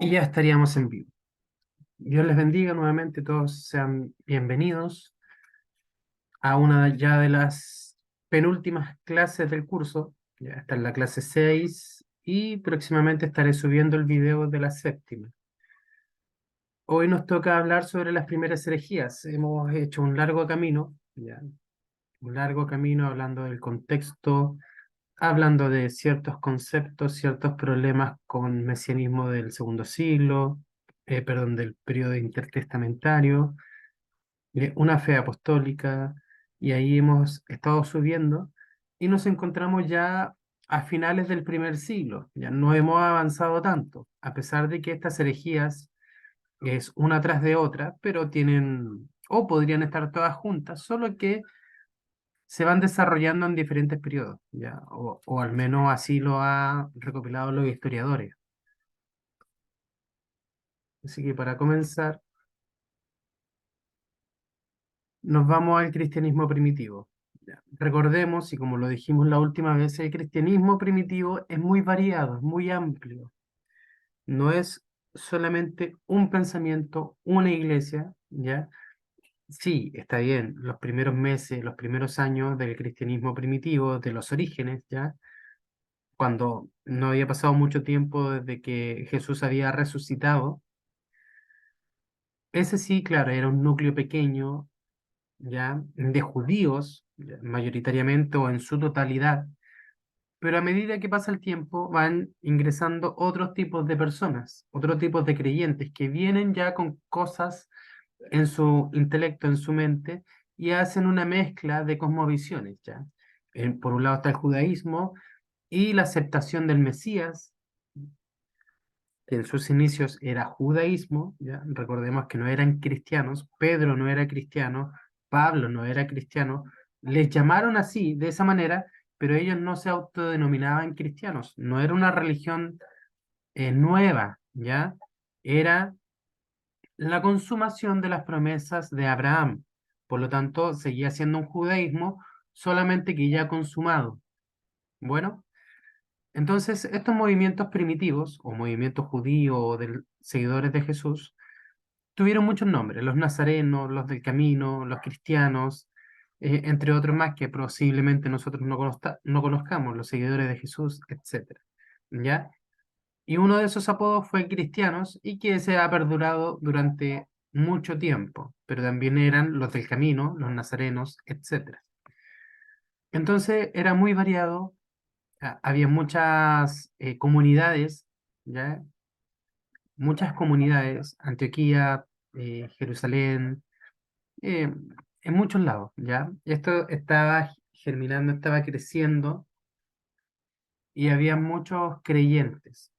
Y ya estaríamos en vivo. Dios les bendiga nuevamente, todos sean bienvenidos a una ya de las penúltimas clases del curso. Ya está en la clase 6 y próximamente estaré subiendo el video de la séptima. Hoy nos toca hablar sobre las primeras herejías. Hemos hecho un largo camino, ya, un largo camino hablando del contexto, hablando de ciertos conceptos, ciertos problemas con mesianismo del segundo siglo, perdón, del periodo intertestamentario, una fe apostólica, y ahí hemos estado subiendo y nos encontramos ya a finales del primer siglo. Ya no hemos avanzado tanto, a pesar de que estas herejías es una tras de otra, pero tienen, o podrían estar todas juntas, solo que se van desarrollando en diferentes periodos, ¿ya? O al menos así lo han recopilado los historiadores. Así que para comenzar, nos vamos al cristianismo primitivo. Ya. Recordemos, y como lo dijimos la última vez, el cristianismo primitivo es muy variado, es muy amplio. No es solamente un pensamiento, una iglesia, ¿ya? Sí, está bien, los primeros meses, los primeros años del cristianismo primitivo, de los orígenes, ¿ya? Cuando no había pasado mucho tiempo desde que Jesús había resucitado. Ese sí, claro, era un núcleo pequeño, ya, de judíos, ya, mayoritariamente o en su totalidad, pero a medida que pasa el tiempo van ingresando otros tipos de personas, otros tipos de creyentes que vienen ya con cosas en su intelecto, en su mente, y hacen una mezcla de cosmovisiones, ya. Por un lado está el judaísmo y la aceptación del Mesías, que en sus inicios era judaísmo, ¿ya? Recordemos que no eran cristianos, Pedro no era cristiano, Pablo no era cristiano, les llamaron así, de esa manera, pero ellos no se autodenominaban cristianos, no era una religión nueva, ¿ya? Era la consumación de las promesas de Abraham, por lo tanto seguía siendo un judaísmo, solamente que ya consumado. Bueno. Entonces, estos movimientos primitivos, o movimientos judíos o de seguidores de Jesús, tuvieron muchos nombres, los nazarenos, los del camino, los cristianos, entre otros más que posiblemente nosotros no conozcamos, los seguidores de Jesús, etcétera. ¿Ya? Y uno de esos apodos fue cristianos y que se ha perdurado durante mucho tiempo, pero también eran los del camino, los nazarenos, etcétera. Entonces, era muy variado, había muchas comunidades, ¿ya? Muchas comunidades, Antioquía, Jerusalén, eh, en muchos lados, ¿ya? Esto estaba germinando, estaba creciendo y había muchos creyentes.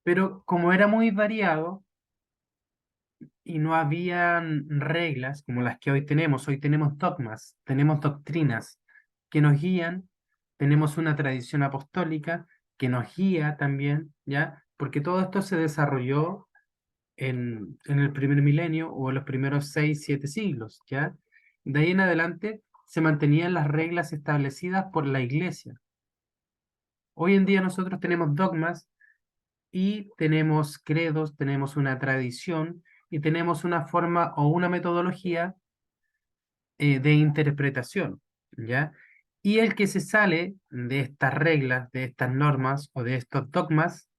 Pero como era muy variado y no habían reglas como las que hoy tenemos dogmas, tenemos doctrinas que nos guían, tenemos una tradición apostólica que nos guía también, ¿ya? Porque todo esto se desarrolló en el primer milenio o en los primeros 6, 7 siglos, ¿ya? De ahí en adelante se mantenían las reglas establecidas por la iglesia. Hoy en día nosotros tenemos dogmas y tenemos credos, tenemos una tradición y tenemos una forma o una metodología de interpretación, ¿ya? Y el que se sale de estas reglas, de estas normas o de estos dogmas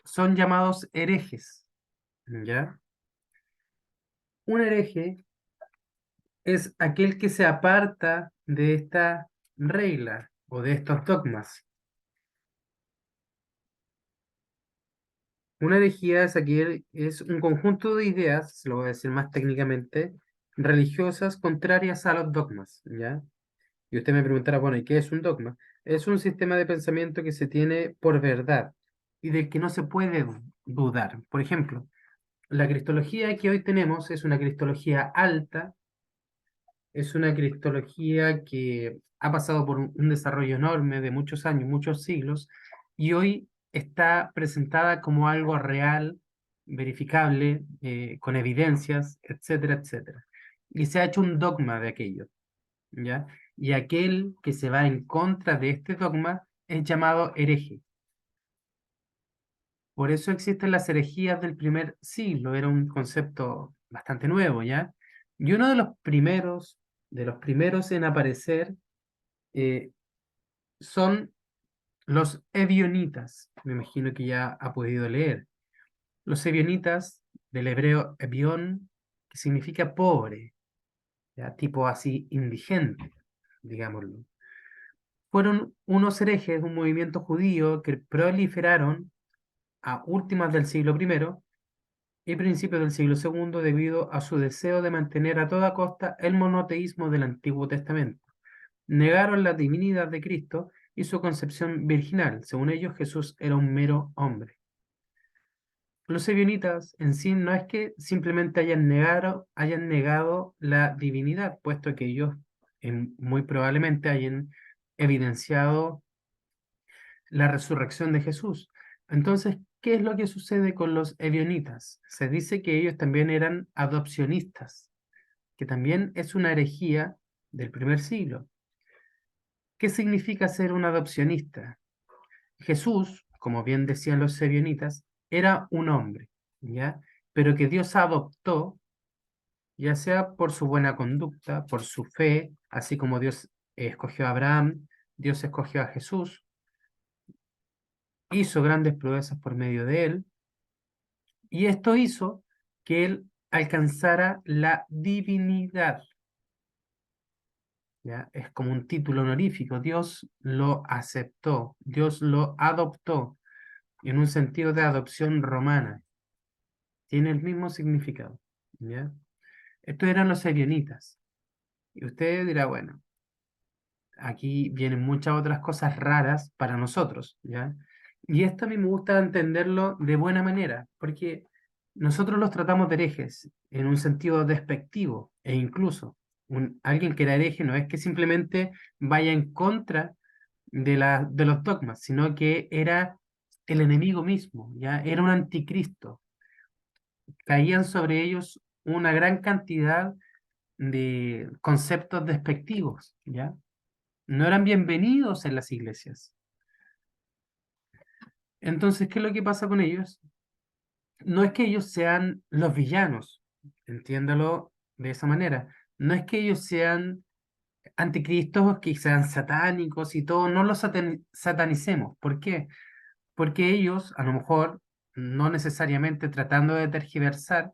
son llamados herejes, ¿ya? Un hereje es aquel que se aparta de esta regla o de estos dogmas. Una herejía es aquel, es un conjunto de ideas, se lo voy a decir más técnicamente, religiosas contrarias a los dogmas, ¿ya? Y usted me preguntará, bueno, ¿y qué es un dogma? Es un sistema de pensamiento que se tiene por verdad y del que no se puede dudar. Por ejemplo, la cristología que hoy tenemos es una cristología alta, es una cristología que ha pasado por un desarrollo enorme de muchos años, muchos siglos, y hoy está presentada como algo real, verificable, con evidencias, etcétera, etcétera. Y se ha hecho un dogma de aquello, ¿ya? Y aquel que se va en contra de este dogma es llamado hereje. Por eso existen las herejías del primer siglo, era un concepto bastante nuevo, ¿ya? Y uno de los primeros en aparecer, eh, son los ebionitas. Me imagino que ya ha podido leer. Los ebionitas, del hebreo ebión, que significa pobre, ¿ya? Tipo así indigente, digámoslo. Fueron unos herejes, un movimiento judío que proliferaron a últimas del siglo primero y principios del siglo segundo debido a su deseo de mantener a toda costa el monoteísmo del Antiguo Testamento. Negaron la divinidad de Cristo y su concepción virginal. Según ellos, Jesús era un mero hombre. Los ebionitas en sí no es que simplemente hayan negado la divinidad, puesto que ellos muy probablemente hayan evidenciado la resurrección de Jesús. Entonces, ¿qué es lo que sucede con los ebionitas? Se dice que ellos también eran adopcionistas, que también es una herejía del primer siglo. ¿Qué significa ser un adopcionista? Jesús, como bien decían los ebionitas, era un hombre, ¿ya? Pero que Dios adoptó, ya sea por su buena conducta, por su fe, así como Dios escogió a Abraham, Dios escogió a Jesús, hizo grandes proezas por medio de él, y esto hizo que él alcanzara la divinidad, ¿ya? Es como un título honorífico. Dios lo aceptó, Dios lo adoptó en un sentido de adopción romana. Tiene el mismo significado, ¿ya? Estos eran los ebionitas. Y usted dirá, bueno, aquí vienen muchas otras cosas raras para nosotros, ¿ya? Y esto a mí me gusta entenderlo de buena manera, porque nosotros los tratamos de herejes en un sentido despectivo, e incluso alguien que era hereje no es que simplemente vaya en contra de los dogmas, sino que era el enemigo mismo, ¿ya? Era un anticristo. Caían sobre ellos una gran cantidad de conceptos despectivos, ¿ya? No eran bienvenidos en las iglesias. Entonces, ¿qué es lo que pasa con ellos? No es que ellos sean los villanos, entiéndalo de esa manera. No es que ellos sean anticristos, que sean satánicos y todo, no los satanicemos. ¿Por qué? Porque ellos, a lo mejor, no necesariamente tratando de tergiversar,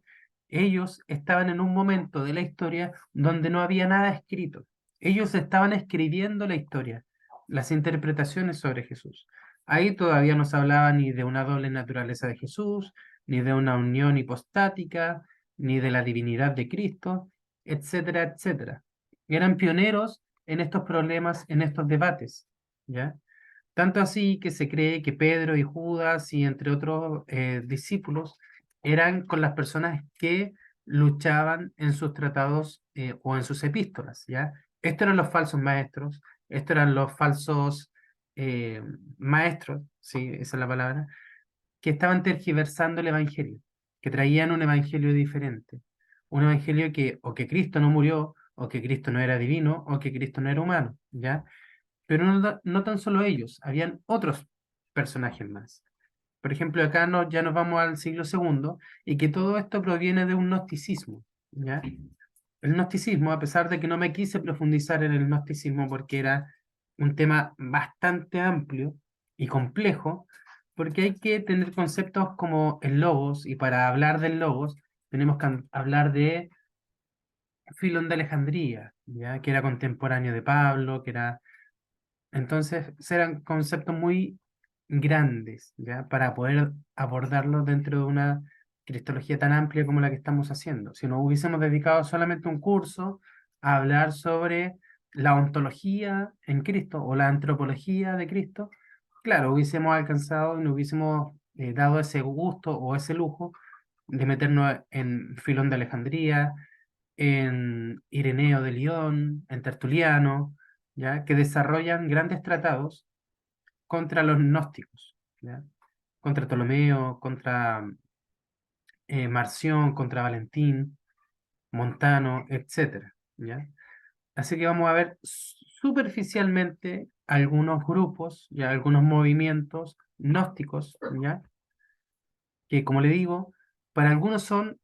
ellos estaban en un momento de la historia donde no había nada escrito. Ellos estaban escribiendo la historia, las interpretaciones sobre Jesús. Ahí todavía no se hablaba ni de una doble naturaleza de Jesús, ni de una unión hipostática, ni de la divinidad de Cristo, etcétera, etcétera. Eran pioneros en estos problemas, en estos debates, ¿ya? Tanto así que se cree que Pedro y Judas y entre otros discípulos eran con las personas que luchaban en sus tratados o en sus epístolas, ¿ya? Estos eran los falsos maestros, estos eran los falsos eh, maestros, sí, esa es la palabra, que estaban tergiversando el evangelio, que traían un evangelio diferente, un evangelio que o que Cristo no murió, o que Cristo no era divino, o que Cristo no era humano, ¿ya? Pero no, no tan solo ellos, habían otros personajes más. Por ejemplo, acá ya nos vamos al siglo segundo y que todo esto proviene de un gnosticismo, ¿ya? El gnosticismo, a pesar de que no me quise profundizar en el gnosticismo porque era un tema bastante amplio y complejo, porque hay que tener conceptos como el logos, y para hablar del logos tenemos que hablar de Filón de Alejandría, ¿ya? Que era contemporáneo de Pablo, que era entonces, eran conceptos muy grandes, ¿ya? Para poder abordarlos dentro de una cristología tan amplia como la que estamos haciendo. Si nos hubiésemos dedicado solamente un curso a hablar sobre la ontología en Cristo o la antropología de Cristo, claro, hubiésemos alcanzado y nos hubiésemos dado ese gusto o ese lujo de meternos en Filón de Alejandría, en Ireneo de Lyon, en Tertuliano, ¿ya? Que desarrollan grandes tratados contra los gnósticos, ¿ya? Contra Ptolomeo, contra Marción, contra Valentín, Montano, etcétera, ¿ya? Así que vamos a ver superficialmente algunos grupos, ya algunos movimientos gnósticos, ¿ya? que, como le digo, para algunos son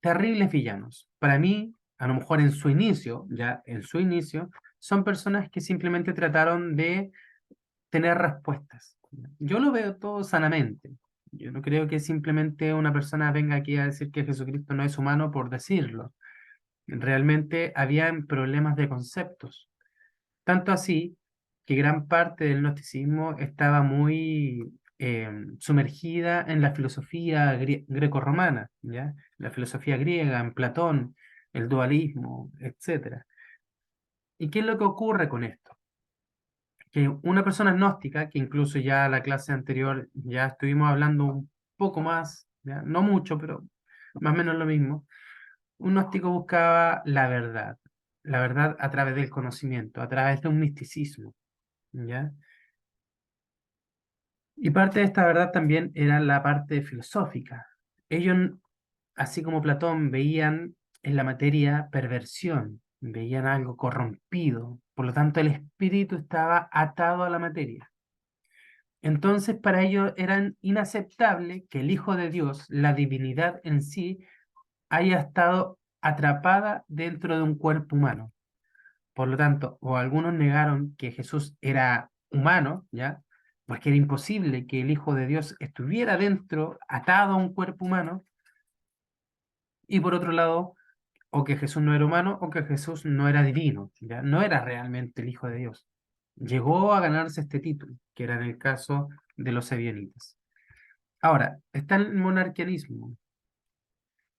terribles villanos. Para mí, a lo mejor en su inicio, ya en su inicio, son personas que simplemente trataron de tener respuestas. Yo lo veo todo sanamente. Yo no creo que simplemente una persona venga aquí a decir que Jesucristo no es humano por decirlo. Realmente habían problemas de conceptos. Tanto así que gran parte del gnosticismo estaba muy sumergida en la filosofía grecorromana, ¿ya? La filosofía griega, en Platón, el dualismo, etcétera. ¿Y qué es lo que ocurre con esto? Que una persona gnóstica, que incluso ya la clase anterior ya estuvimos hablando un poco más, ¿ya? No mucho, pero más o menos lo mismo, un gnóstico buscaba la verdad a través del conocimiento, a través de un misticismo, ¿ya? Y parte de esta verdad también era la parte filosófica. Ellos, así como Platón, veían en la materia perversión, veían algo corrompido, por lo tanto el espíritu estaba atado a la materia. Entonces para ellos era inaceptable que el Hijo de Dios, la divinidad en sí, haya estado atrapada dentro de un cuerpo humano. Por lo tanto, o algunos negaron que Jesús era humano, ¿ya? Porque era imposible que el Hijo de Dios estuviera dentro, atado a un cuerpo humano, y por otro lado, o que Jesús no era humano, o que Jesús no era divino, ¿ya? No era realmente el Hijo de Dios. Llegó a ganarse este título, que era en el caso de los ebionitas. Ahora, está el monarquianismo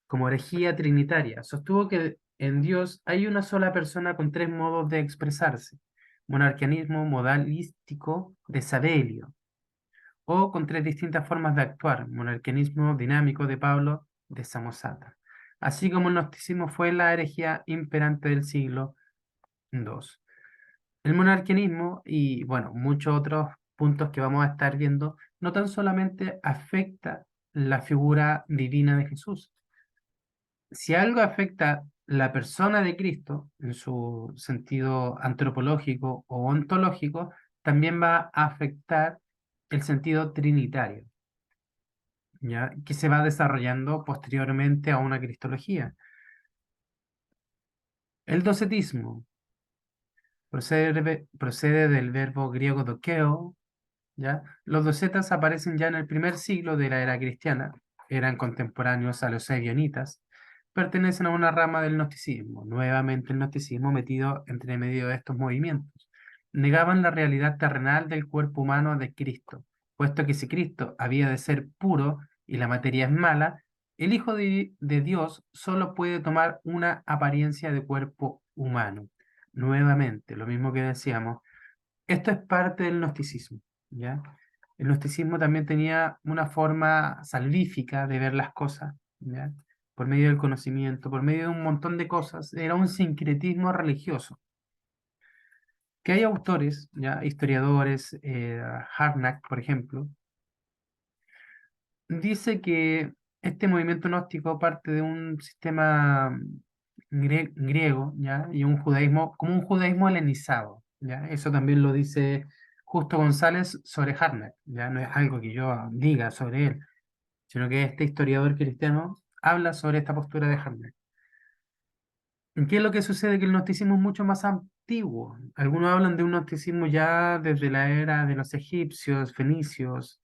como herejía trinitaria. Sostuvo que en Dios hay una sola persona con tres modos de expresarse. Monarquianismo modalístico de Sabelio, o con tres distintas formas de actuar. Monarquianismo dinámico de Pablo de Samosata. Así como el gnosticismo fue la herejía imperante del siglo II. El monarquianismo y, bueno, muchos otros puntos que vamos a estar viendo, no tan solamente afecta la figura divina de Jesús. Si algo afecta la persona de Cristo en su sentido antropológico o ontológico, también va a afectar el sentido trinitario, ¿ya? Que se va desarrollando posteriormente a una cristología. El docetismo procede del verbo griego dokeo, ¿ya? Los docetas aparecen ya en el primer siglo de la era cristiana, eran contemporáneos a los ebionitas, pertenecen a una rama del gnosticismo, nuevamente el gnosticismo metido entre medio de estos movimientos. Negaban la realidad terrenal del cuerpo humano de Cristo, puesto que si Cristo había de ser puro y la materia es mala, el Hijo de Dios solo puede tomar una apariencia de cuerpo humano. Nuevamente, lo mismo que decíamos, esto es parte del gnosticismo, ¿ya? El gnosticismo también tenía una forma salvífica de ver las cosas, ¿ya? Por medio del conocimiento, por medio de un montón de cosas. Era un sincretismo religioso. Que hay autores, ¿ya? Historiadores, Harnack, por ejemplo, dice que este movimiento gnóstico parte de un sistema griego, ¿ya? Y un judaísmo, como un judaísmo helenizado, ¿ya? Eso también lo dice Justo González sobre Harnack, ¿ya? No es algo que yo diga sobre él, sino que este historiador cristiano habla sobre esta postura de Harnack. ¿Qué es lo que sucede? Que el gnosticismo es mucho más antiguo. Algunos hablan de un gnosticismo ya desde la era de los egipcios, fenicios,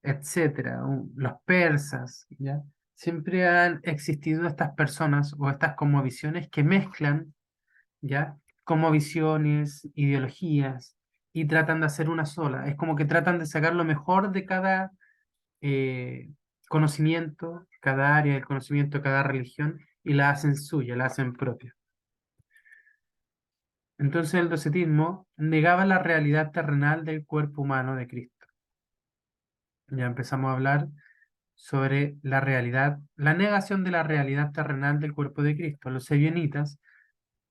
etcétera, los persas, ¿ya? Siempre han existido estas personas o estas cosmovisiones que mezclan, ¿ya? Cosmovisiones, ideologías y tratan de hacer una sola. Es como que tratan de sacar lo mejor de cada eh, conocimiento, cada área del conocimiento, cada religión y la hacen suya, la hacen propia. Entonces el docetismo negaba la realidad terrenal del cuerpo humano de Cristo. Ya empezamos a hablar sobre la realidad, la negación de la realidad terrenal del cuerpo de Cristo. Los ebionitas,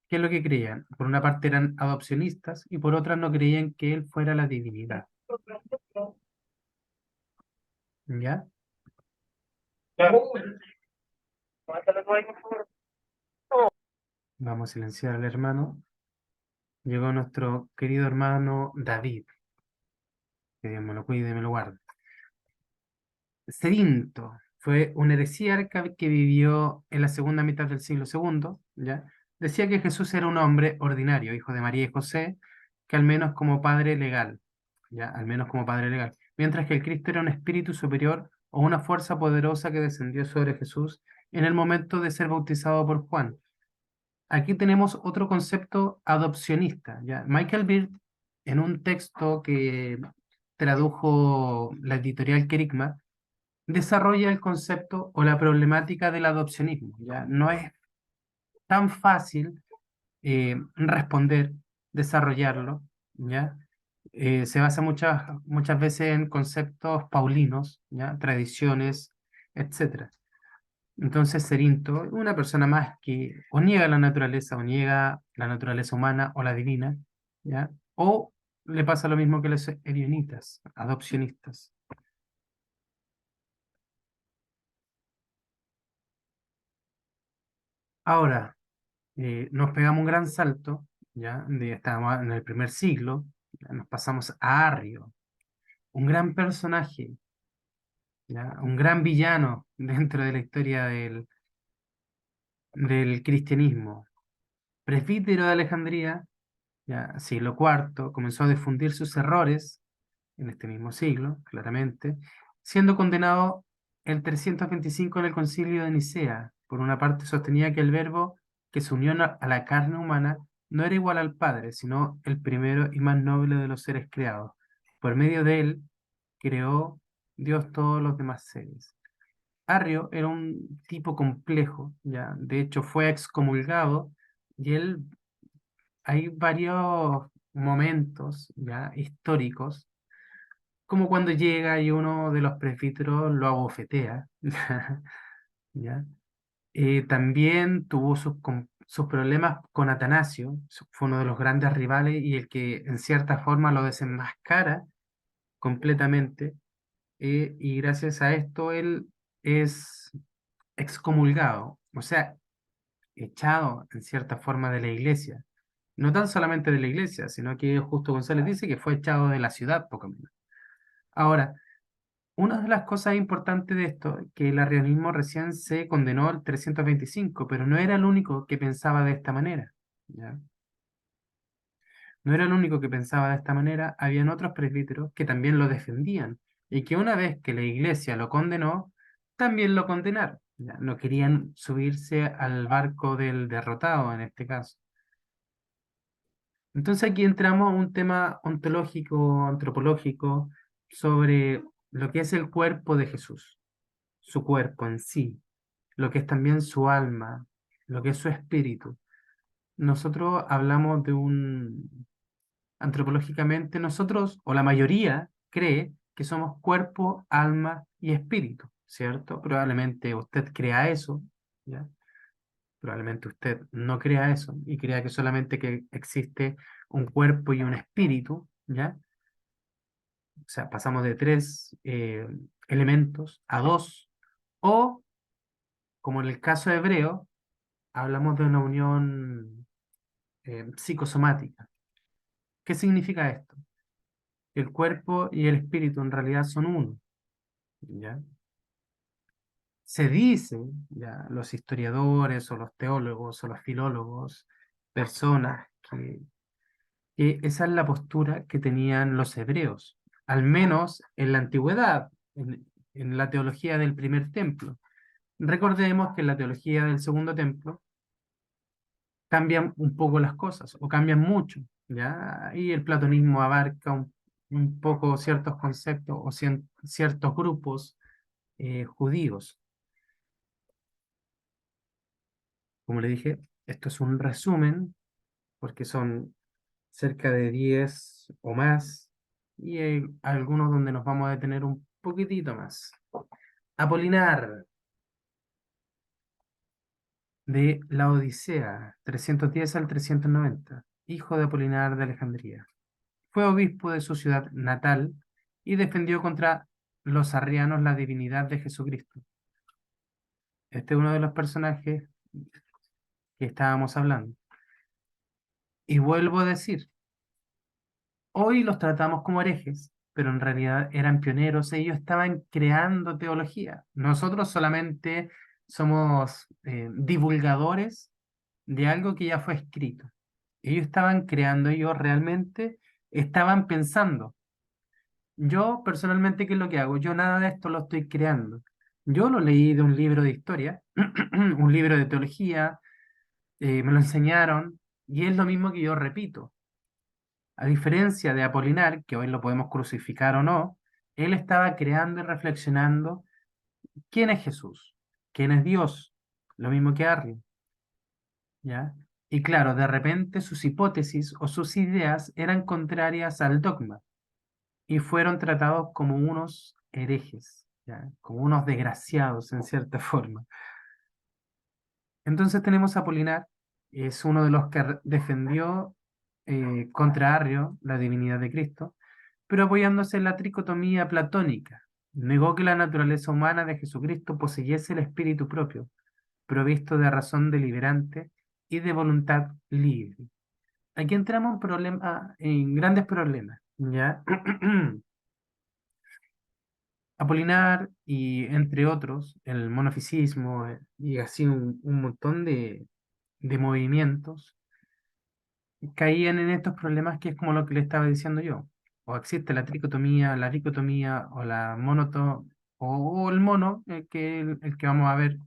¿qué es lo que creían? Por una parte eran adopcionistas y por otra no creían que él fuera la divinidad. ¿Ya? Vamos a silenciar al hermano. Llegó nuestro querido hermano David. Que Dios me lo cuide y me lo guarde. Cerinto fue un heresíarca que vivió en la segunda mitad del siglo segundo, ¿ya? Decía que Jesús era un hombre ordinario, hijo de María y José, que al menos como padre legal, ¿ya? Al menos como padre legal. Mientras que el Cristo era un espíritu superior o una fuerza poderosa que descendió sobre Jesús en el momento de ser bautizado por Juan. Aquí tenemos otro concepto adopcionista, ¿ya? Michael Bird, en un texto que tradujo la editorial Kerygma, desarrolla el concepto o la problemática del adopcionismo. ¿Ya? No es tan fácil responder, desarrollarlo, ¿ya? Se basa muchas veces en conceptos paulinos, ¿ya? Tradiciones, etcétera. Entonces, Cerinto es una persona más que o niega la naturaleza, o niega la naturaleza humana o la divina, ¿ya? O le pasa lo mismo que los erionitas, adopcionistas. Ahora, nos pegamos un gran salto, ¿ya? Estábamos en el primer siglo, ya nos pasamos a Arrio, un gran personaje, ¿ya? Un gran villano dentro de la historia del cristianismo. Presbítero de Alejandría, ya, siglo cuarto, comenzó a difundir sus errores en este mismo siglo, claramente, siendo condenado el 325 en el Concilio de Nicea. Por una parte, sostenía que el verbo que se unió a la carne humana no era igual al Padre, sino el primero y más noble de los seres creados. Por medio de él creó Dios todos los demás seres. Arrio era un tipo complejo, ya, de hecho fue excomulgado y él, hay varios momentos ya históricos como cuando llega y uno de los presbíteros lo abofetea, ¿ya? También tuvo sus problemas con Atanasio, fue uno de los grandes rivales y el que en cierta forma lo desenmascara completamente, y gracias a esto él es excomulgado, o sea, echado en cierta forma de la iglesia. No tan solamente de la iglesia, sino que Justo González dice que fue echado de la ciudad, poco menos. Ahora, una de las cosas importantes de esto, que el arrianismo recién se condenó el 325, pero no era el único que pensaba de esta manera, ¿ya? No era el único que pensaba de esta manera, habían otros presbíteros que también lo defendían, y que una vez que la iglesia lo condenó, también lo condenaron, ¿ya? No querían subirse al barco del derrotado en este caso. Entonces aquí entramos a un tema ontológico, antropológico, sobre lo que es el cuerpo de Jesús, su cuerpo en sí, lo que es también su alma, lo que es su espíritu. Nosotros hablamos de antropológicamente, nosotros, o la mayoría, cree que somos cuerpo, alma y espíritu, ¿cierto? Probablemente usted crea eso, ¿ya? Probablemente usted no crea eso y crea que solamente que existe un cuerpo y un espíritu, ¿ya? O sea, pasamos de tres elementos a dos, o, como en el caso hebreo, hablamos de una unión psicosomática. ¿Qué significa esto? Que el cuerpo y el espíritu en realidad son uno, ¿ya? Se dice, ya, los historiadores o los teólogos o los filólogos, personas que esa es la postura que tenían los hebreos, al menos en la antigüedad, en la teología del primer templo. Recordemos que en la teología del segundo templo cambian un poco las cosas, o cambian mucho, ¿ya? Y el platonismo abarca un poco ciertos conceptos o ciertos grupos judíos. Como le dije, esto es un resumen, porque son cerca de 10 o más, y hay algunos donde nos vamos a detener un poquitito más. Apolinar, de la Odisea, 310 al 390, hijo de Apolinar de Alejandría. Fue obispo de su ciudad natal y defendió contra los arrianos la divinidad de Jesucristo. Este es uno de los personajes que estábamos hablando. Y vuelvo a decir, hoy los tratamos como herejes, pero en realidad eran pioneros, ellos estaban creando teología. Nosotros solamente somos divulgadores de algo que ya fue escrito. Ellos estaban creando, ellos realmente estaban pensando. Yo personalmente, ¿qué es lo que hago? Yo nada de esto lo estoy creando. Yo lo leí de un libro de historia, un libro de teología, me lo enseñaron y es lo mismo que yo repito. A diferencia de Apolinar, que hoy lo podemos crucificar o no, él estaba creando y reflexionando quién es Jesús, quién es Dios, lo mismo que Arrio, ¿ya? Y claro, de repente sus hipótesis o sus ideas eran contrarias al dogma y fueron tratados como unos herejes, ¿ya? Como unos desgraciados en cierta forma. Entonces tenemos a Apolinar, es uno de los que defendió contra Arrio la divinidad de Cristo, pero apoyándose en la tricotomía platónica. Negó que la naturaleza humana de Jesucristo poseyese el espíritu propio, provisto de razón deliberante y de voluntad libre. Aquí entramos en grandes problemas, ¿ya? Apolinar y entre otros, el monofisismo y así un montón de movimientos caían en estos problemas que es como lo que le estaba diciendo yo. O existe la dicotomía o la o el mono, el que vamos a ver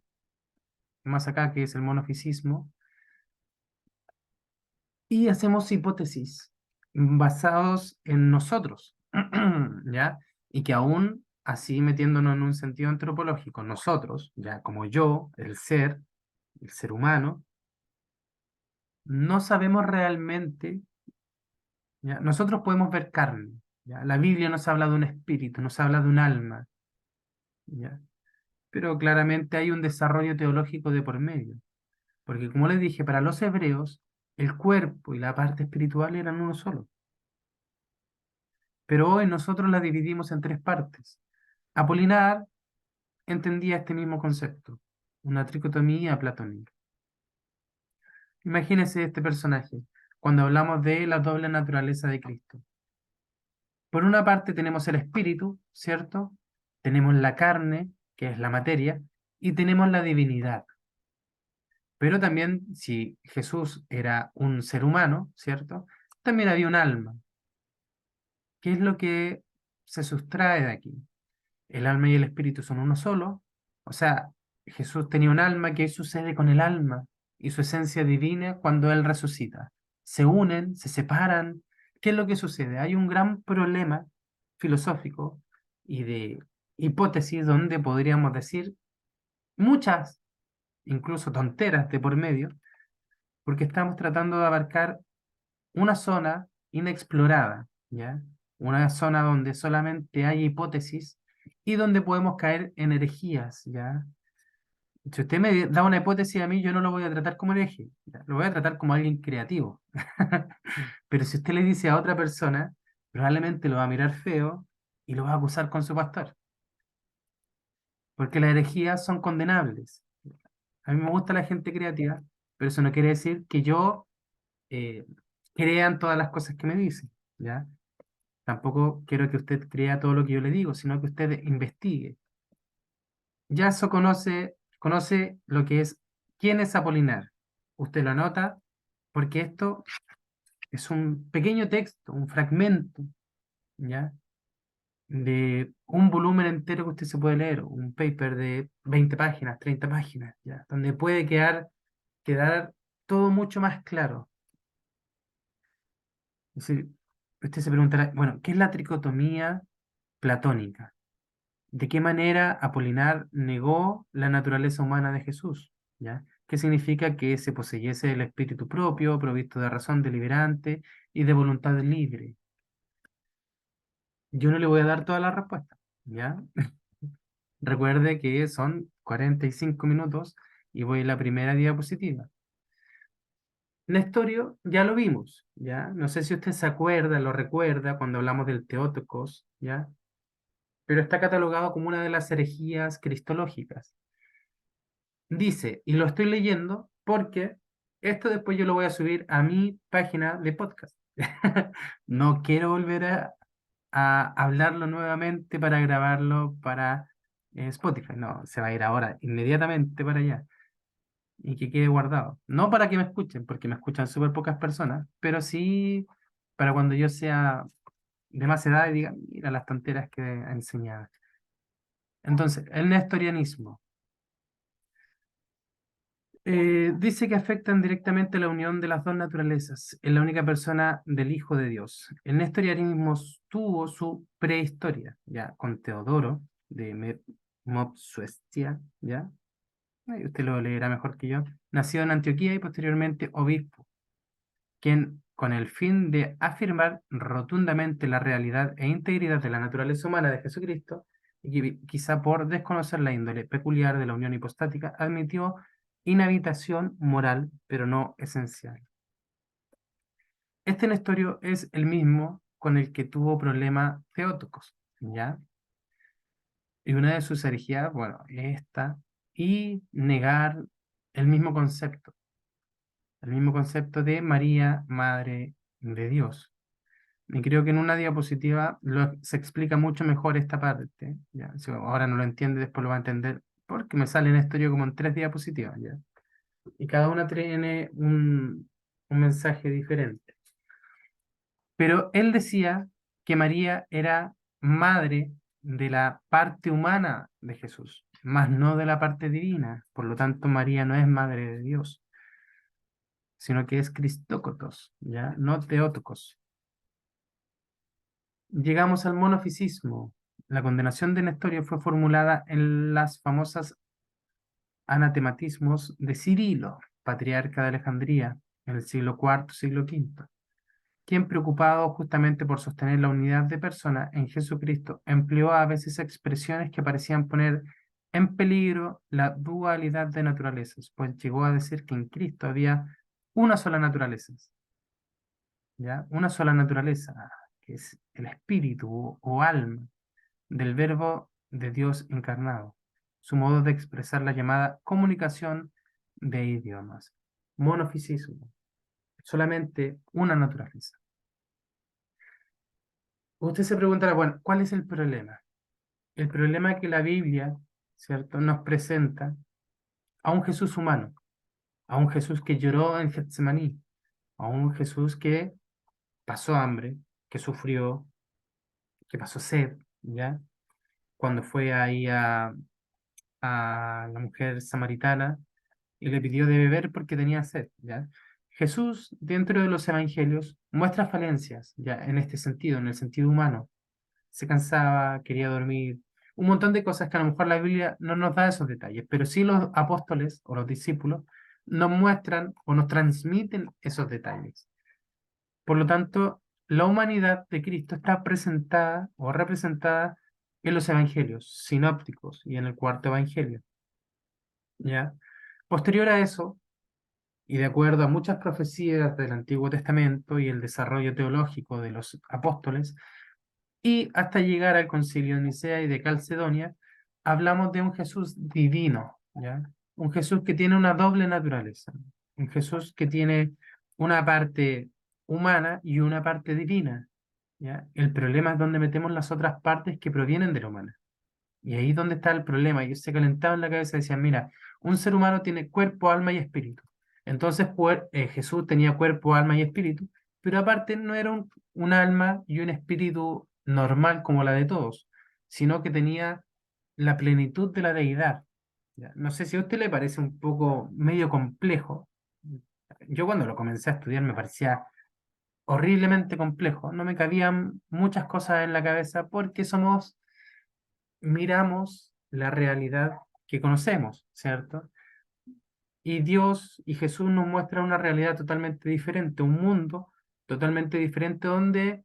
más acá, que es el monofisismo, y hacemos hipótesis basados en nosotros, ¿ya? Y que aún así metiéndonos en un sentido antropológico, nosotros, ya como yo, el ser humano, no sabemos realmente. ¿Ya? Nosotros podemos ver carne, ¿ya? La Biblia nos habla de un espíritu, nos habla de un alma, ¿ya? Pero claramente hay un desarrollo teológico de por medio, porque como les dije, para los hebreos, el cuerpo y la parte espiritual eran uno solo, pero hoy nosotros la dividimos en tres partes. Apolinar entendía este mismo concepto, una tricotomía platónica. Imagínense este personaje, cuando hablamos de la doble naturaleza de Cristo. Por una parte tenemos el espíritu, ¿cierto? Tenemos la carne, que es la materia, y tenemos la divinidad. Pero también, si Jesús era un ser humano, ¿cierto? También había un alma. ¿Qué es lo que se sustrae de aquí? El alma y el espíritu son uno solo. O sea, Jesús tenía un alma. ¿Qué sucede con el alma y su esencia divina cuando Él resucita? Se unen, se separan. ¿Qué es lo que sucede? Hay un gran problema filosófico y de hipótesis donde podríamos decir muchas, incluso tonteras de por medio, porque estamos tratando de abarcar una zona inexplorada, ¿ya? Una zona donde solamente hay hipótesis y donde podemos caer en herejías, ¿ya? Si usted me da una hipótesis a mí, yo no lo voy a tratar como hereje, ¿ya? Lo voy a tratar como alguien creativo. Pero si usted le dice a otra persona, probablemente lo va a mirar feo y lo va a acusar con su pastor, porque las herejías son condenables. A mí me gusta la gente creativa, pero eso no quiere decir que yo eh, crean todas las cosas que me dicen, ¿ya? Tampoco quiero que usted crea todo lo que yo le digo, sino que usted investigue. Ya eso conoce lo que es quién es Apolinar. Usted lo anota porque esto es un pequeño texto, un fragmento, ¿ya? De un volumen entero que usted se puede leer, un paper de 20 páginas, 30 páginas, ¿ya? Donde puede quedar todo mucho más claro. Es decir, usted se preguntará, bueno, ¿qué es la tricotomía platónica? ¿De qué manera Apolinar negó la naturaleza humana de Jesús? ¿Ya? ¿Qué significa que se poseyese el espíritu propio, provisto de razón deliberante y de voluntad libre? Yo no le voy a dar toda la respuesta, ¿ya? Recuerde que son 45 minutos y voy a la primera diapositiva. Nestorio ya lo vimos, ¿ya? No sé si usted se acuerda, lo recuerda cuando hablamos del Teótocos, ¿ya? Pero está catalogado como una de las herejías cristológicas. Dice, y lo estoy leyendo porque esto después yo lo voy a subir a mi página de podcast. No quiero volver a hablarlo nuevamente para grabarlo para Spotify. No, se va a ir ahora inmediatamente para allá y que quede guardado. No para que me escuchen, porque me escuchan súper pocas personas, pero sí para cuando yo sea de más edad y diga, mira las tonteras que enseñaba. Entonces, el nestorianismo dice que afectan directamente la unión de las dos naturalezas en la única persona del Hijo de Dios. El nestorianismo tuvo su prehistoria, ya con Teodoro de Mopsuestia, ya. Ahí usted lo leerá mejor que yo. Nació en Antioquía y posteriormente obispo, quien, con el fin de afirmar rotundamente la realidad e integridad de la naturaleza humana de Jesucristo, y quizá por desconocer la índole peculiar de la unión hipostática, admitió inhabitación moral, pero no esencial. Este Nestorio es el mismo con el que tuvo problema Theótocos, ¿ya? Y una de sus herejías, bueno, es esta, y negar el mismo concepto, el mismo concepto de María, Madre de Dios. Y creo que en una diapositiva se explica mucho mejor esta parte, ¿ya? Si ahora no lo entiende, después lo va a entender, porque me sale en esto yo como en 3 diapositivas, ¿ya? Y cada una tiene un mensaje diferente. Pero él decía que María era madre de la parte humana de Jesús, más no de la parte divina. Por lo tanto, María no es madre de Dios, sino que es Christócotos, ¿ya? No Theotokos. Llegamos al monofisismo. La condenación de Nestorio fue formulada en las famosas anatematismos de Cirilo, patriarca de Alejandría, en el siglo IV, siglo V, quien, preocupado justamente por sostener la unidad de persona en Jesucristo, empleó a veces expresiones que parecían poner en peligro la dualidad de naturalezas, pues llegó a decir que en Cristo había una sola naturaleza, ¿ya? Una sola naturaleza, que es el espíritu o alma del Verbo de Dios encarnado, su modo de expresar la llamada comunicación de idiomas. Monofisismo, solamente una naturaleza. Usted se preguntará, bueno, ¿cuál es el problema? El problema es que la Biblia, ¿cierto?, nos presenta a un Jesús humano, a un Jesús que lloró en Getsemaní, a un Jesús que pasó hambre, que sufrió, que pasó sed, ¿ya? Cuando fue ahí a la mujer samaritana y le pidió de beber porque tenía sed, ¿ya? Jesús, dentro de los evangelios, muestra falencias, ya, en este sentido, en el sentido humano. Se cansaba, quería dormir, un montón de cosas que a lo mejor la Biblia no nos da esos detalles, pero sí los apóstoles o los discípulos nos muestran o nos transmiten esos detalles. Por lo tanto, la humanidad de Cristo está presentada o representada en los evangelios sinópticos y en el cuarto evangelio, ¿ya? Posterior a eso, y de acuerdo a muchas profecías del Antiguo Testamento y el desarrollo teológico de los apóstoles, y hasta llegar al Concilio de Nicea y de Calcedonia, hablamos de un Jesús divino, ¿ya? Un Jesús que tiene una doble naturaleza, un Jesús que tiene una parte humana y una parte divina, ¿ya? El problema es donde metemos las otras partes que provienen de la humana. Y ahí es donde está el problema. Ellos se calentaban en la cabeza y decían, mira, un ser humano tiene cuerpo, alma y espíritu. Entonces Jesús tenía cuerpo, alma y espíritu, pero aparte no era un alma y un espíritu normal como la de todos, sino que tenía la plenitud de la deidad. ¿Ya? No sé si a usted le parece un poco medio complejo. Yo cuando lo comencé a estudiar me parecía horriblemente complejo. No me cabían muchas cosas en la cabeza porque miramos la realidad que conocemos, ¿cierto? Y Dios y Jesús nos muestra una realidad totalmente diferente, un mundo totalmente diferente donde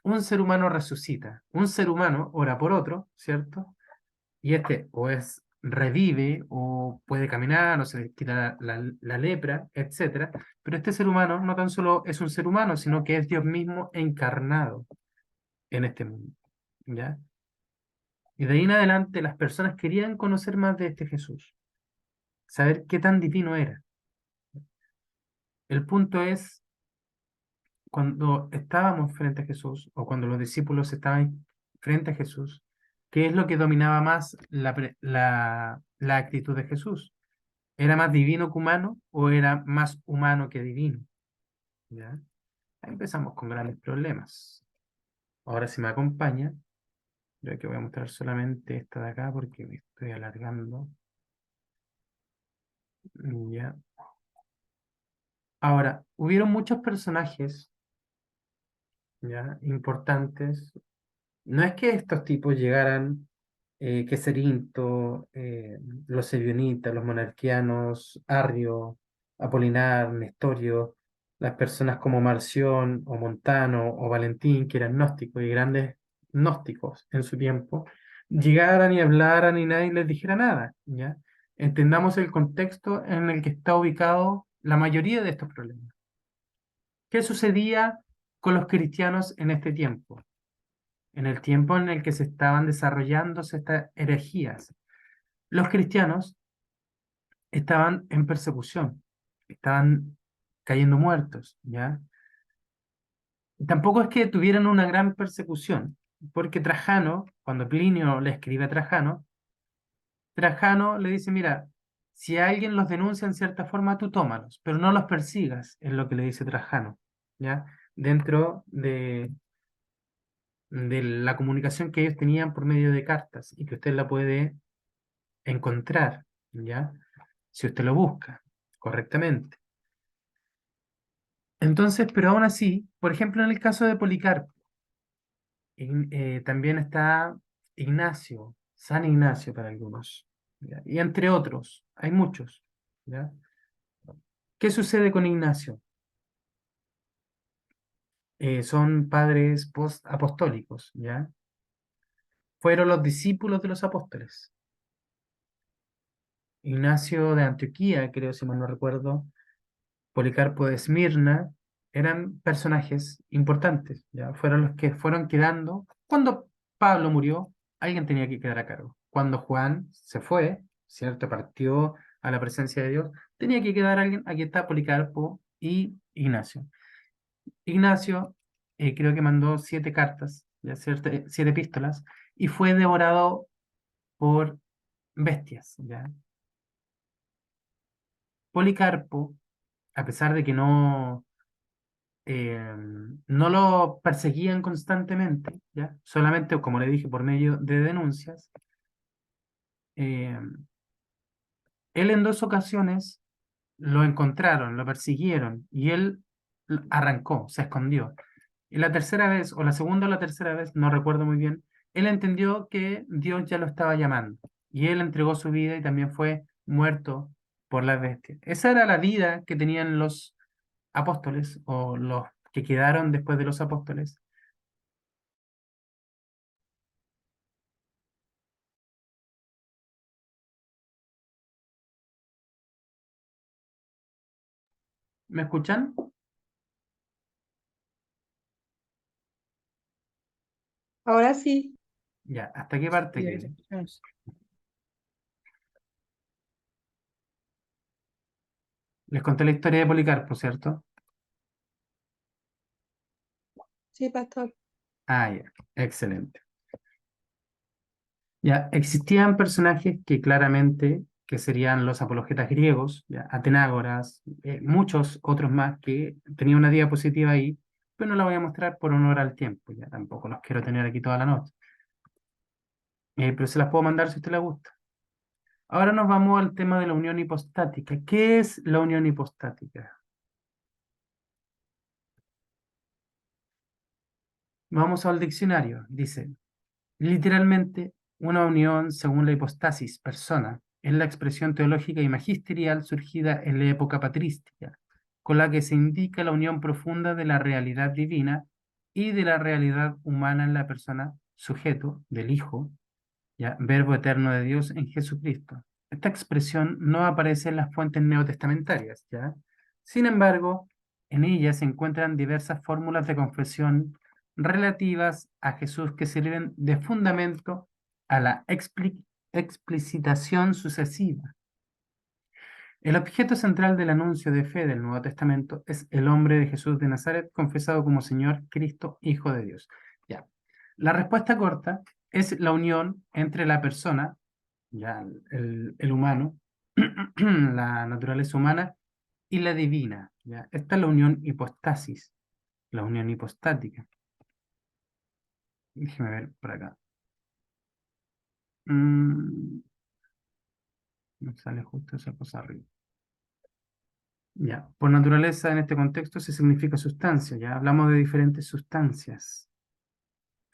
un ser humano resucita, un ser humano ora por otro, ¿cierto? Y este o es revive o puede caminar o se le quita la lepra, etcétera. Pero este ser humano no tan solo es un ser humano, sino que es Dios mismo encarnado en este mundo, ¿ya? Y de ahí en adelante las personas querían conocer más de este Jesús, saber qué tan divino era. El punto es cuando estábamos frente a Jesús, o cuando los discípulos estaban frente a Jesús, ¿qué es lo que dominaba más la actitud de Jesús? ¿Era más divino que humano o era más humano que divino? ¿Ya? Ahí empezamos con grandes problemas. Ahora si me acompaña, yo que voy a mostrar solamente esta de acá porque me estoy alargando. Ya. Ahora, hubieron muchos personajes, ya, importantes. No es que estos tipos llegaran, Queserinto, los Ebionitas, los monarquianos, Arrio, Apolinar, Nestorio, las personas como Marción o Montano o Valentín, que eran gnósticos y grandes gnósticos en su tiempo, llegaran y hablaran y nadie les dijera nada, ¿ya? Entendamos el contexto en el que está ubicado la mayoría de estos problemas. ¿Qué sucedía con los cristianos en este tiempo? En el tiempo en el que se estaban desarrollándose estas herejías. Los cristianos estaban en persecución, estaban cayendo muertos, ¿ya? Tampoco es que tuvieran una gran persecución, porque Trajano, cuando Plinio le escribe a Trajano, Trajano le dice, mira, si alguien los denuncia en cierta forma, tú tómalos, pero no los persigas, es lo que le dice Trajano, ¿ya? Dentro de la comunicación que ellos tenían por medio de cartas y que usted la puede encontrar, ¿ya? Si usted lo busca correctamente. Entonces, pero aún así, por ejemplo, en el caso de Policarpo, también está Ignacio, San Ignacio para algunos, ¿ya? Y entre otros, hay muchos, ¿ya? ¿Qué sucede con Ignacio? Son padres post-apostólicos, ¿ya? Fueron los discípulos de los apóstoles. Ignacio de Antioquía, creo, si mal no recuerdo, Policarpo de Esmirna, eran personajes importantes, ¿ya? Fueron los que fueron quedando. Cuando Pablo murió, alguien tenía que quedar a cargo. Cuando Juan se fue, ¿cierto? Partió a la presencia de Dios, tenía que quedar alguien. Aquí está Policarpo y Ignacio. Ignacio, creo que mandó 7 cartas, ya, 7 epístolas, y fue devorado por bestias, ¿ya? Policarpo, a pesar de que no lo perseguían constantemente, ¿ya? Solamente, como le dije, por medio de denuncias. eh, Él en 2 ocasiones lo encontraron, lo persiguieron y él arrancó, se escondió. Y la tercera vez, o la segunda o la tercera vez, no recuerdo muy bien, él entendió que Dios ya lo estaba llamando y él entregó su vida y también fue muerto por las bestias. Esa era la vida que tenían los apóstoles o los que quedaron después de los apóstoles. ¿Me escuchan? Ahora sí. Ya, ¿hasta qué parte Sí, ahí te quedé? escuchamos. Les conté la historia de Policarpo, ¿cierto? Sí, pastor. Ah, ya, excelente. Ya, existían personajes que claramente, que serían los apologetas griegos, ya, Atenágoras, muchos otros más que tenía una diapositiva ahí, pero no la voy a mostrar por honor al tiempo, ya tampoco los quiero tener aquí toda la noche. Pero se las puedo mandar si a usted le gusta. Ahora nos vamos al tema de la unión hipostática. ¿Qué es la unión hipostática? Vamos al diccionario. Dice, literalmente, una unión según la hipostasis, persona, es la expresión teológica y magisterial surgida en la época patrística, con la que se indica la unión profunda de la realidad divina y de la realidad humana en la persona sujeto del Hijo, ya, verbo eterno de Dios en Jesucristo. Esta expresión no aparece en las fuentes neotestamentarias, ¿ya? Sin embargo, en ella se encuentran diversas fórmulas de confesión relativas a Jesús que sirven de fundamento a la explicitación sucesiva. El objeto central del anuncio de fe del Nuevo Testamento es el hombre de Jesús de Nazaret, confesado como Señor Cristo, Hijo de Dios. Ya. La respuesta corta es la unión entre la persona, ya, el humano, la naturaleza humana y la divina. ¿Ya? Esta es la unión hipostasis, la unión hipostática. Déjeme ver por acá. Me sale justo esa cosa arriba. Ya, por naturaleza en este contexto se significa sustancia, ya hablamos de diferentes sustancias,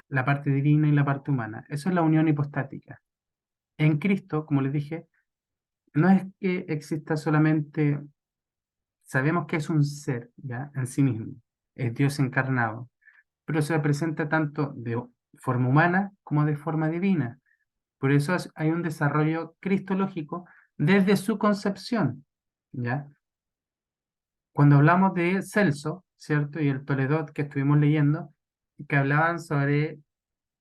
la parte divina y la parte humana. Eso es la unión hipostática. En Cristo, como les dije, no es que exista solamente, sabemos que es un ser, ya, en sí mismo, es Dios encarnado, pero se presenta tanto de forma humana como de forma divina. Por eso hay un desarrollo cristológico desde su concepción, ¿ya? Cuando hablamos de Celso, ¿cierto? Y el Toledot que estuvimos leyendo, que hablaban sobre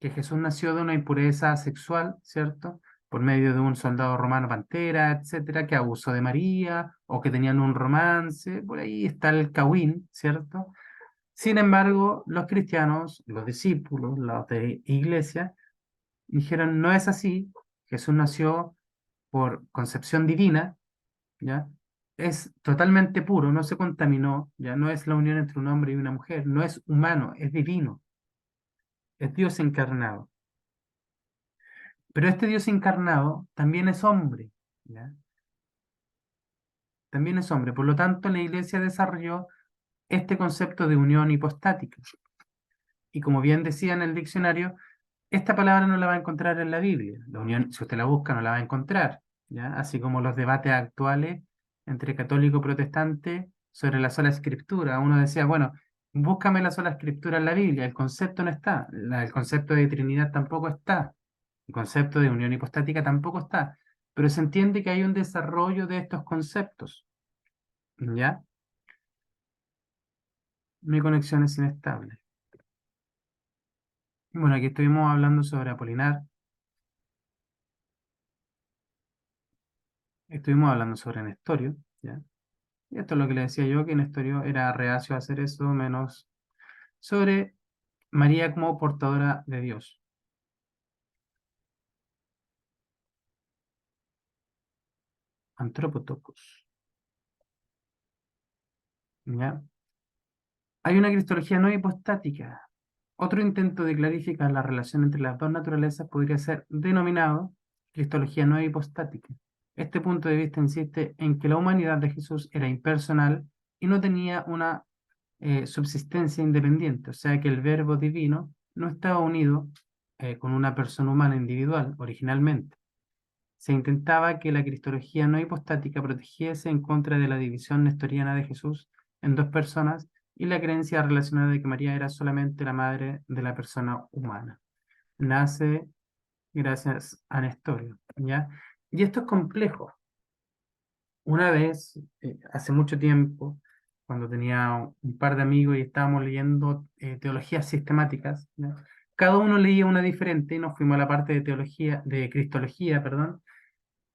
que Jesús nació de una impureza sexual, ¿cierto? Por medio de un soldado romano pantera, etcétera, que abusó de María o que tenían un romance, por ahí está el Cawín, ¿cierto? Sin embargo, los cristianos, los discípulos, los de iglesia, dijeron, no es así, Jesús nació por concepción divina, ¿ya? Es totalmente puro, no se contaminó, ya no es la unión entre un hombre y una mujer, no es humano, es divino, es Dios encarnado. Pero este Dios encarnado también es hombre, ¿ya? También es hombre. Por lo tanto, la iglesia desarrolló este concepto de unión hipostática. Y como bien decía en el diccionario, esta palabra no la va a encontrar en la Biblia. La unión, si usted la busca, no la va a encontrar, ¿ya? Así como los debates actuales entre católico y protestante sobre la sola escritura. Uno decía, bueno, búscame la sola escritura en la Biblia. El concepto no está. El concepto de Trinidad tampoco está. El concepto de unión hipostática tampoco está. Pero se entiende que hay un desarrollo de estos conceptos, ¿ya? Mi conexión es inestable. Bueno, aquí estuvimos hablando sobre Apolinar. Estuvimos hablando sobre Nestorio, ¿ya? Y esto es lo que le decía yo, que Nestorio era reacio a hacer eso, menos sobre María como portadora de Dios. Antropotocos, ¿ya? Hay una cristología no hipostática. Otro intento de clarificar la relación entre las dos naturalezas podría ser denominado cristología no hipostática. Este punto de vista insiste en que la humanidad de Jesús era impersonal y no tenía una subsistencia independiente, o sea que el verbo divino no estaba unido con una persona humana individual originalmente. Se intentaba que la cristología no hipostática protegiese en contra de la división nestoriana de Jesús en dos personas y la creencia relacionada de que María era solamente la madre de la persona humana. Nace gracias a Nestorio, ¿ya? Y esto es complejo. Una vez, hace mucho tiempo, cuando tenía un par de amigos y estábamos leyendo teologías sistemáticas, ¿ya? Cada uno leía una diferente y nos fuimos a la parte de teología, de cristología, perdón,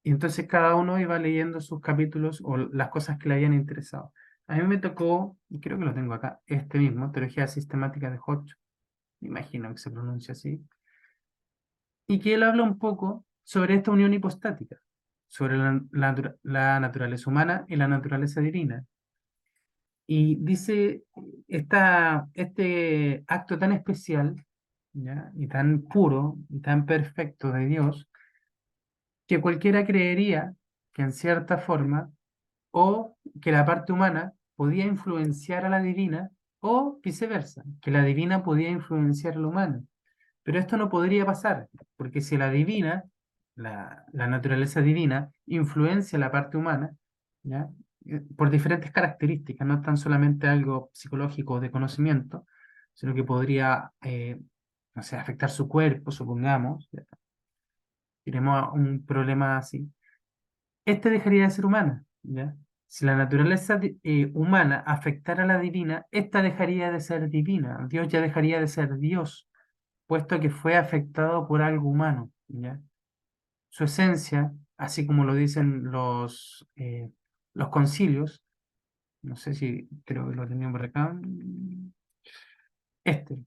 y entonces cada uno iba leyendo sus capítulos o las cosas que le habían interesado. A mí me tocó, y creo que lo tengo acá, este mismo, Teología Sistemática de Hodge, me imagino que se pronuncia así, y que él habla un poco sobre esta unión hipostática, sobre la naturaleza humana y la naturaleza divina. Y dice, este acto tan especial, ¿ya? Y tan puro y tan perfecto de Dios, que cualquiera creería que en cierta forma o que la parte humana podía influenciar a la divina, o viceversa, que la divina podía influenciar a la humana. Pero esto no podría pasar, porque si la divina, la naturaleza divina, influencia a la parte humana, ¿ya? Por diferentes características, no tan solamente algo psicológico o de conocimiento, sino que podría, no sé, afectar su cuerpo, supongamos, ¿ya? Tenemos un problema así, este dejaría de ser humana, ¿ya? Si la naturaleza humana afectara a la divina, esta dejaría de ser divina. Dios ya dejaría de ser Dios, puesto que fue afectado por algo humano, ¿ya? Su esencia, así como lo dicen los concilios, no sé si creo que lo tenía por acá, este,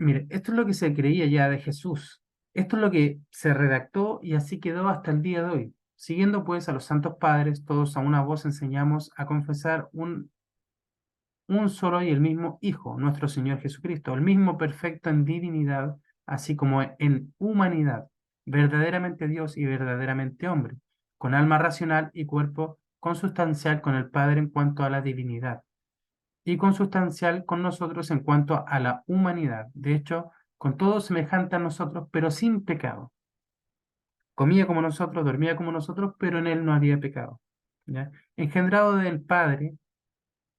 mire, esto es lo que se creía ya de Jesús, esto es lo que se redactó y así quedó hasta el día de hoy. Siguiendo pues a los santos padres, todos a una voz enseñamos a confesar un solo y el mismo Hijo, nuestro Señor Jesucristo, el mismo perfecto en divinidad, así como en humanidad, verdaderamente Dios y verdaderamente hombre, con alma racional y cuerpo consustancial con el Padre en cuanto a la divinidad, y consustancial con nosotros en cuanto a la humanidad, de hecho, con todo semejante a nosotros, pero sin pecado. Comía como nosotros, dormía como nosotros, pero en él no había pecado. ¿Ya? Engendrado del Padre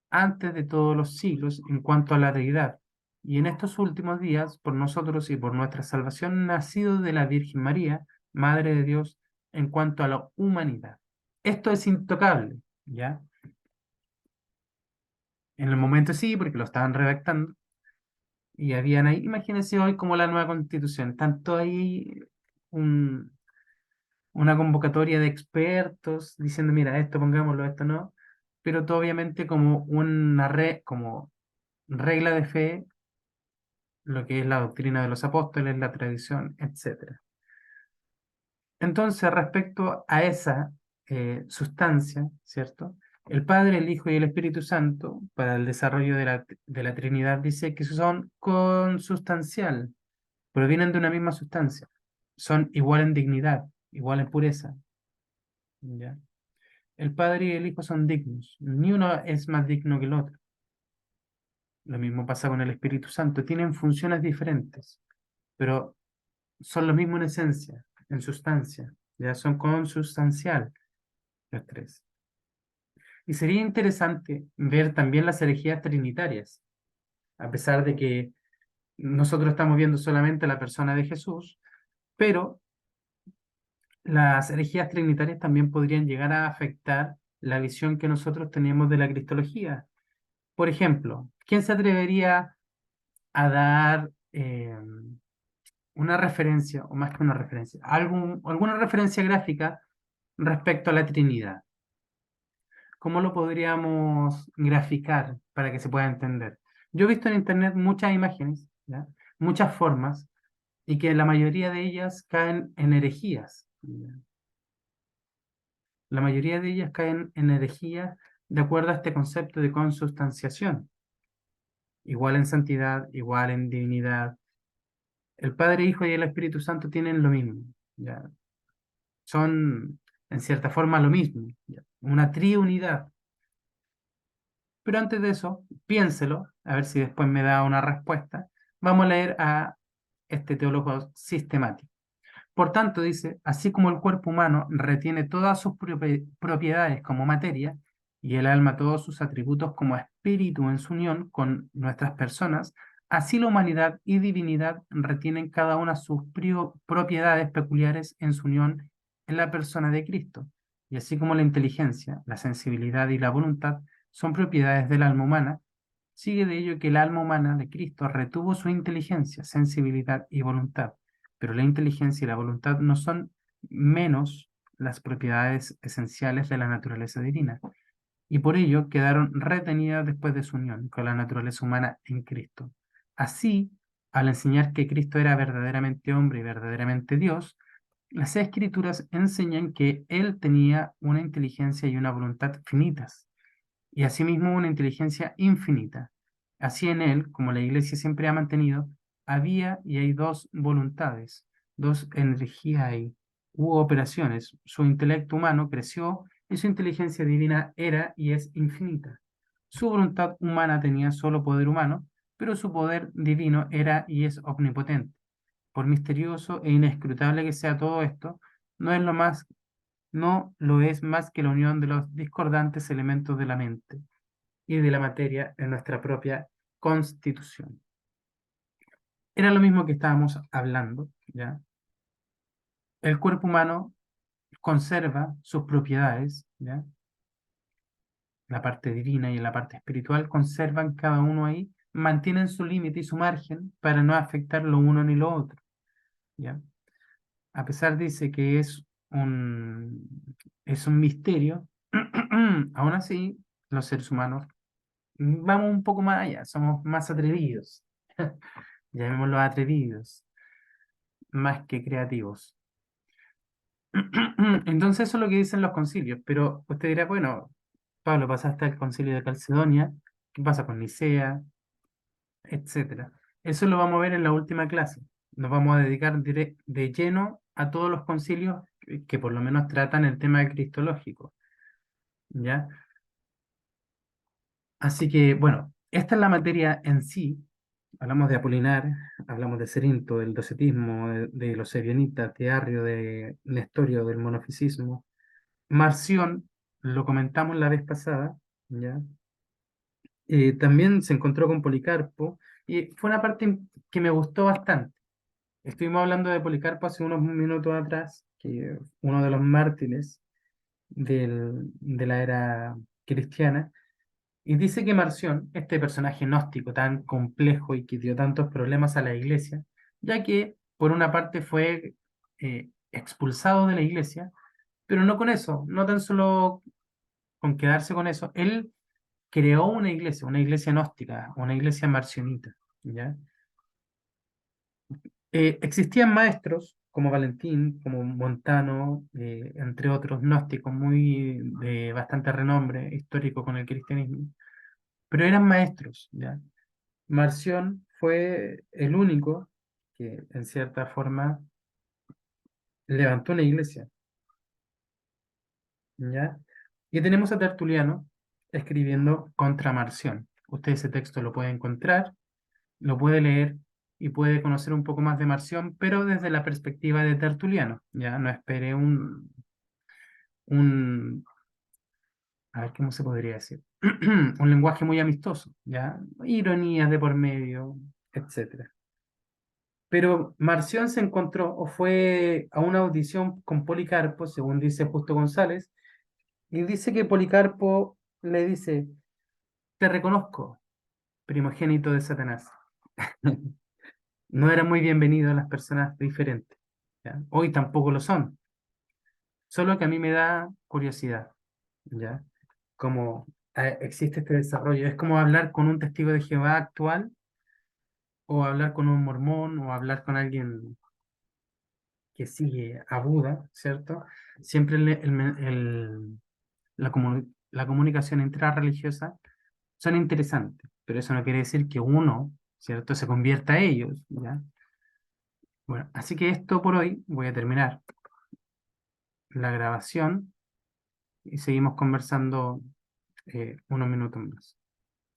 antes de todos los siglos en cuanto a la deidad, y en estos últimos días, por nosotros y por nuestra salvación, nacido de la Virgen María, Madre de Dios, en cuanto a la humanidad. Esto es intocable, ¿ya? En el momento sí, porque lo estaban redactando, y habían ahí, imagínense hoy como la nueva constitución, tanto ahí un, una convocatoria de expertos diciendo, mira, esto pongámoslo, esto no, pero todo obviamente como una como regla de fe lo que es la doctrina de los apóstoles, la tradición, etcétera. Entonces, respecto a esa sustancia, ¿cierto? El Padre, el Hijo y el Espíritu Santo, para el desarrollo de la Trinidad, dice que son consustancial, provienen de una misma sustancia, son igual en dignidad, igual en pureza, ¿ya? El Padre y el Hijo son dignos, ni uno es más digno que el otro. Lo mismo pasa con el Espíritu Santo, tienen funciones diferentes, pero son lo mismo en esencia, en sustancia, ya son consustancial los tres. Y sería interesante ver también las herejías trinitarias, a pesar de que nosotros estamos viendo solamente la persona de Jesús, pero las herejías trinitarias también podrían llegar a afectar la visión que nosotros tenemos de la cristología. Por ejemplo, ¿quién se atrevería a dar una referencia, o más que una referencia, alguna referencia gráfica respecto a la Trinidad? ¿Cómo lo podríamos graficar para que se pueda entender? Yo he visto en internet muchas imágenes, ¿ya? Muchas formas, y que la mayoría de ellas caen en herejías, ¿ya? La mayoría de ellas caen en herejías de acuerdo a este concepto de consubstanciación, igual en santidad, igual en divinidad. El Padre, Hijo y el Espíritu Santo tienen lo mismo, ¿ya? Son en cierta forma lo mismo, ¿ya? Una triunidad. Pero antes de eso, piénselo, a ver si después me da una respuesta. Vamos a leer a este teólogo sistemático. Por tanto, dice, así como el cuerpo humano retiene todas sus propiedades como materia y el alma todos sus atributos como espíritu en su unión con nuestras personas, así la humanidad y divinidad retienen cada una sus propiedades peculiares en su unión en la persona de Cristo. Y así como la inteligencia, la sensibilidad y la voluntad son propiedades del alma humana, sigue de ello que el alma humana de Cristo retuvo su inteligencia, sensibilidad y voluntad, pero la inteligencia y la voluntad no son menos las propiedades esenciales de la naturaleza divina, y por ello quedaron retenidas después de su unión con la naturaleza humana en Cristo. Así, al enseñar que Cristo era verdaderamente hombre y verdaderamente Dios, las Escrituras enseñan que Él tenía una inteligencia y una voluntad finitas, y asimismo una inteligencia infinita. Así en él, como la Iglesia siempre ha mantenido, había y hay dos voluntades, dos energías u operaciones. Su intelecto humano creció y su inteligencia divina era y es infinita. Su voluntad humana tenía solo poder humano, pero su poder divino era y es omnipotente. Por misterioso e inescrutable que sea todo esto, no es lo más no lo es más que la unión de los discordantes elementos de la mente y de la materia en nuestra propia constitución. Era lo mismo que estábamos hablando, ¿ya? El cuerpo humano conserva sus propiedades, ¿ya? La parte divina y la parte espiritual conservan cada uno ahí, mantienen su límite y su margen para no afectar lo uno ni lo otro, ¿ya? A pesar dice que es un, es un misterio. Aún así, los seres humanos vamos un poco más allá, somos más atrevidos, llamémoslos atrevidos, más que creativos. Entonces eso es lo que dicen los concilios, pero usted dirá, bueno, Pablo, pasaste al concilio de Calcedonia, ¿qué pasa con Nicea, etcétera? Eso lo vamos a ver en la última clase. Nos vamos a dedicar de lleno a todos los concilios que por lo menos tratan el tema cristológico, ¿ya? Así que, bueno, esta es la materia en sí. Hablamos de Apolinar, hablamos de Cerinto, del docetismo, de los ebionitas, de Arrio, de Nestorio, del monofisismo. Marción, lo comentamos la vez pasada, ¿ya? También se encontró con Policarpo y fue una parte que me gustó bastante. Estuvimos hablando de Policarpo hace unos minutos atrás, que uno de los mártires de la era cristiana, y dice que Marción, este personaje gnóstico tan complejo y que dio tantos problemas a la iglesia, ya que por una parte fue expulsado de la iglesia, pero no con eso, no tan solo con quedarse con eso, él creó una iglesia gnóstica, una iglesia marcionita, ¿ya? Existían maestros como Valentín, como Montano, entre otros gnósticos muy de bastante renombre histórico con el cristianismo, pero eran maestros, ¿ya? Marción fue el único que, en cierta forma, levantó una iglesia, ¿ya? Y tenemos a Tertuliano escribiendo contra Marción. Usted ese texto lo puede encontrar, lo puede leer y puede conocer un poco más de Marción, pero desde la perspectiva de Tertuliano, ¿ya? No espere un, a ver, ¿cómo se podría decir? Un lenguaje muy amistoso, ¿ya? Ironías de por medio, etcétera. Pero Marción se encontró o fue a una audición con Policarpo, según dice Justo González, y dice que Policarpo le dice, te reconozco, primogénito de Satanás. No era muy bienvenido a las personas diferentes, ¿ya? Hoy tampoco lo son, solo que a mí me da curiosidad, ¿ya? Como existe este desarrollo, es como hablar con un testigo de Jehová actual, o hablar con un mormón, o hablar con alguien que sigue a Buda, ¿cierto? Siempre la comunicación intrarreligiosa son interesantes, pero eso no quiere decir que uno, ¿cierto?, se convierta a ellos, ¿ya? Bueno, así que esto por hoy, voy a terminar la grabación y seguimos conversando unos minutos más.